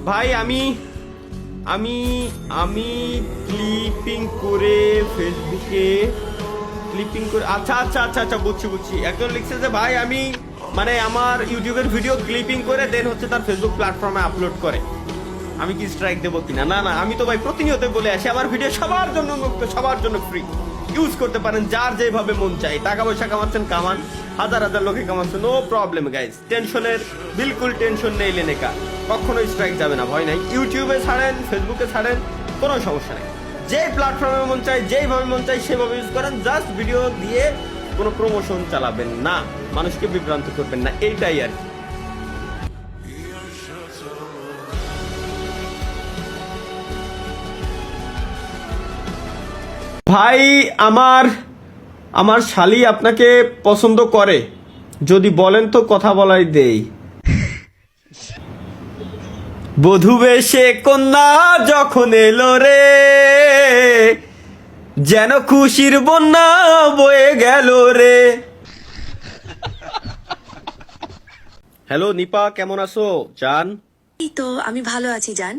ভাই আমি আমি আমি ক্লিপিং করে ফেসবুকে ক্লিপিং করে আচ্ছা আচ্ছা আচ্ছা আচ্ছা বুঝছি একজন লিখছে যে ভাই আমি মানে আমার ইউটিউবের ভিডিও ক্লিপিং করে দেন হচ্ছে তার ফেসবুক প্ল্যাটফর্মে আপলোড করে, আমি কি স্ট্রাইক দেবো কিনা? না না, আমি তো ভাই প্রতিনিয়ত বলে আসি আমার ভিডিও সবার জন্য মুক্ত, সবার জন্য ফ্রি, ইউজ করতে পারেন যার যেভাবে মন চাই। টাকা পয়সা কামাচ্ছেন কামান, হাজার হাজার লোকে কামাচ্ছেন, নো প্রবলেম গাইস, টেনশনের বিলকুল টেনশন নেই লেনেকা, কখনোই স্ট্রাইক যাবে না, ভয় নাই। ইউটিউবে ছাড়েন, ফেসবুকে ছাড়েন, কোনো সমস্যা নেই, যে প্ল্যাটফর্মে মন চাই যেইভাবে মন চাই সেভাবে ইউজ করেন, জাস্ট ভিডিও দিয়ে কোনো প্রমোশন চালাবেন না, মানুষকে বিভ্রান্ত করবেন না, এইটাই আর কি। ভাই আমার আমার শালি আপনাকে পছন্দ করে, যদি বলেন তো কথা বলাই দেই। বধূ বেশে কন্যা যখন এলো রে, যেন খুশির বন্যা বয়ে গেল রে। হ্যালো নিপা, কেমন আছো জান? এই তো আমি ভালো আছি জান,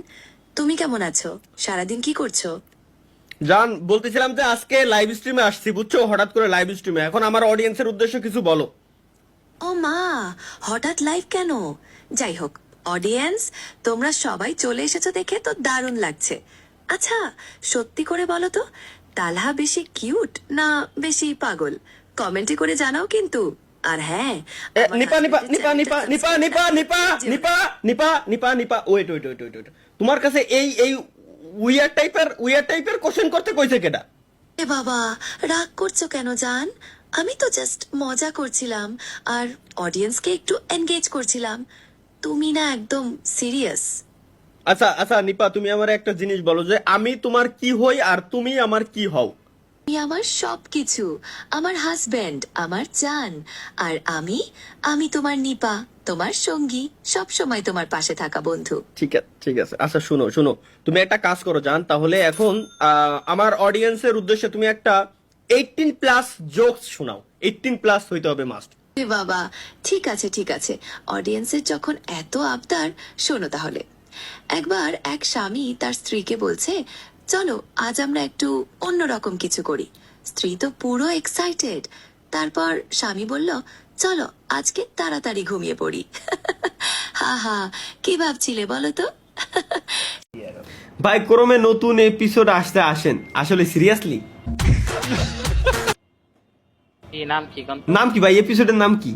তুমি কেমন আছো? সারাদিন কি করছো? জান বলতেছিলাম যে আজকে লাইভ স্ট্রিমে আসছি বুঝছো, হঠাৎ করে লাইভ স্ট্রিমে, এখন আমার অডিয়েন্সের উদ্দেশ্যে কিছু বলো। ও মা, হঠাৎ লাইভ কেন? যাই হোক, অডিয়েন্স তোমরা সবাই চলে এসেছো দেখে তো দারুণ লাগছে। আচ্ছা সত্যি করে বলো তো, তালহা বেশি কিউট না বেশি পাগল? কমেন্টে করে জানাও কিন্তু। আর হ্যাঁ, আমার নিপা নিপা husband-এর নিপা নিপা channel-টা Nipa Nipa Nipa Nipa Nipa Nipa Nipa wait wait wait wait, তোমার কাছে এই এই উইয়ার টাইপের কোশ্চেন করতে কইছে কেডা? এ বাবা, রাগ করছো কেন জান? আমি তো জাস্ট মজা করছিলাম আর অডিয়েন্সকে একটু এনগেজ করছিলাম। তুমি না একদম সিরিয়াস। আচ্ছা আচ্ছা নিপা, তুমি আমার একটা জিনিস বলো যে আমি তোমার কি হই আর তুমি আমার কি হও? তুমি আমার সবকিছু, আমার হাজবেন্ড, আমার জান। আর আমি আমি তোমার নিপা, তোমার সঙ্গী, সব সময় তোমার পাশে থাকা বন্ধু। ঠিক আছে ঠিক আছে, আচ্ছা শুনো শুনো, তুমি একটা কাজ করো জান, তাহলে এখন আমার অডিয়েন্সের উদ্দেশ্যে তুমি একটা 18+ জোকস শোনাও, 18+ হইতে হবে মাস্ট। এ বাবা, ঠিক আছে ঠিক আছে, অডিয়েন্সের যখন এত আবদার, শোনো তাহলে। একবার এক স্বামী তার স্ত্রীকে বলছে, চলো আজ আমরা একটু অন্যরকম কিছু করি। স্ত্রী তো পুরো এক্সাইটেড। তারপর স্বামী বলল, চলো আজকে তাড়াতাড়ি ঘুমিয়ে পড়ি। হা হা, কি ভাবছিলে বলো তো? ভাই ক্রমে নতুন এপিসোড আসতে আসেন, আসলে সিরিয়াসলি নাম কি কোন? নাম কি ভাই এপিসোডের নাম কি?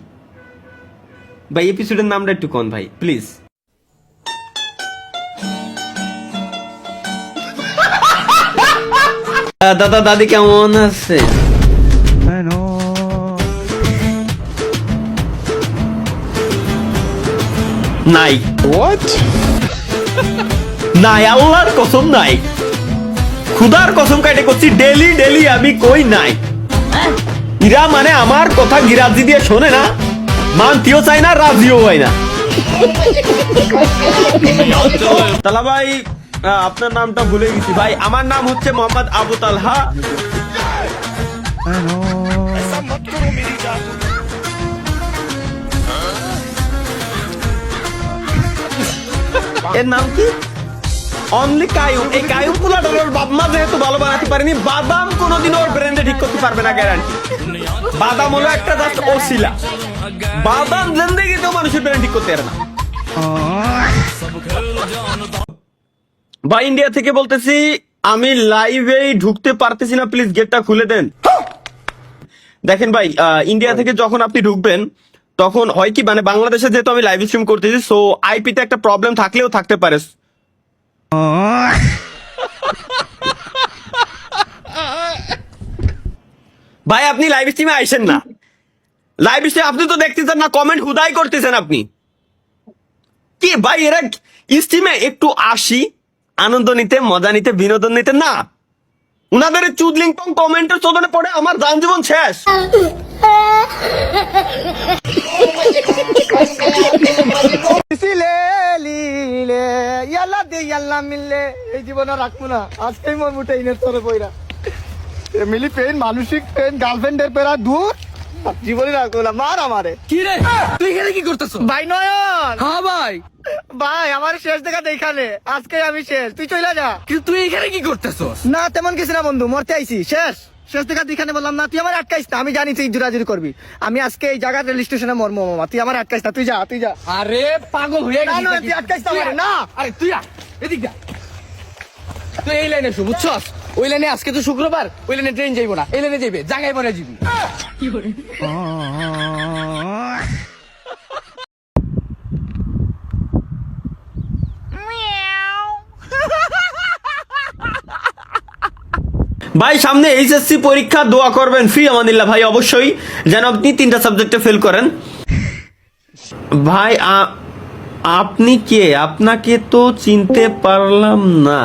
ভাই এপিসোডের নামটা একটু কোন ভাই প্লিজ। দাদা দাদি কেমন আছে? নাই নাই, আল্লাহর কসম নাই, খুদার কসম কাটে করছি, ডেলি ডেলি আমি কই নাই। ইরা মানে আমার কথা গিরাজি দিয়ে শোনে না, মানতিও চাই না, রাজিও হয় না। তালা ভাই আপনার নামটা ভুলে গেছি ভাই, আমার নাম হচ্ছে মোহাম্মদ আবু তালহা। এর নাম কি? অনলি কায়ুম। এই কায়ুম পুলা ডলার বাপমা যেহেতু ভালো বানাতে পারেনি, বাদাম কোনোদিন ওর ব্র্যান্ডে ঠিক করতে পারবে না, গ্যারান্টি। বাদাম হলো একটা জাস্ট ওসিলা, বাদাম জিন্দেগিতেও মানুষের ব্র্যান্ড ঠিক করতে পারে না। ভাই ইন্ডিয়া থেকে বলতেছি, আমি লাইভেই ঢুকতে পারতেছি না, প্লিজ গেটটা খুলে দেন। দেখেন ভাই, ইন্ডিয়া থেকে যখন আপনি ঢুকবেন তখন হয় কি, মানে বাংলাদেশে যেহেতু আমি লাইভ স্ট্রিম করতেছি, সো আইপিতে একটা প্রবলেম থাকলেও থাকতে পারে। ভাই আপনি লাইভ স্ট্রিমে আইসেন না, লাইভ স্ট্রিম আপনি তো দেখতেছেন না, কমেন্ট হুদাই করতেছেন আপনি কি ভাই? এরা স্ট্রিমে একটু আসি আনন্দ নিতে, মজা নিতে, বিনোদন নিতে, না উনাদের চুদলিং পং কমেন্টের চোদনে পড়ে আমার যান জীবন শেষ। এই জীবনে রাখবো না, আজকেই মন মুঠে ইনের তরে বইরা। মিলি পেন, মানসিক পেন, গার্লফ্রেন্ডের পেরা দূর, জীবনে রাখবো না, মার আমারে। কি রে তুই এখানে কি করতেছ? ভাই নয়ন, হ্যাঁ ভাই, ভাই আমার শেষ দেখা এখানে, আজকে আমি শেষ, তুই চলে যা। কিন্তু তুই এখানে কি করতেছস? না তেমন কিছু না বন্ধু, মরতে আইছি, শেষ শেষ দেখা এখানে বললাম না, তুই আমার আটকাইস না, আমি জানি তুই জোরাজুরি করবি, আমি আজকে এই জায়গা রেল স্টেশনে মরবো মামা, তুই আমার আটকাইস না, তুই যা তুই যা। আরে পাগল হয়ে না, গেছিস না, নাকি? তুই আটকাইস না আমারে, না। আরে তুই আয়, এদিক যা। তুই এই লাইনে শু, বুঝছস? ওই লাইনে আজকে তো শুক্রবার, ওই লাইনে ট্রেন যাইবো না, এই লাইনে যাইবে, জায়গায় পরে যাবি। ভাই সামনে এইচএসসি পরীক্ষা, দোয়া করবেন ফি আমানিল্লাহ ভাই, অবশ্যই যেন আপনি 3টা সাবজেক্টে ফেল করেন। ভাই আপনি কে? আপনাকে তো চিনতে পারলাম না।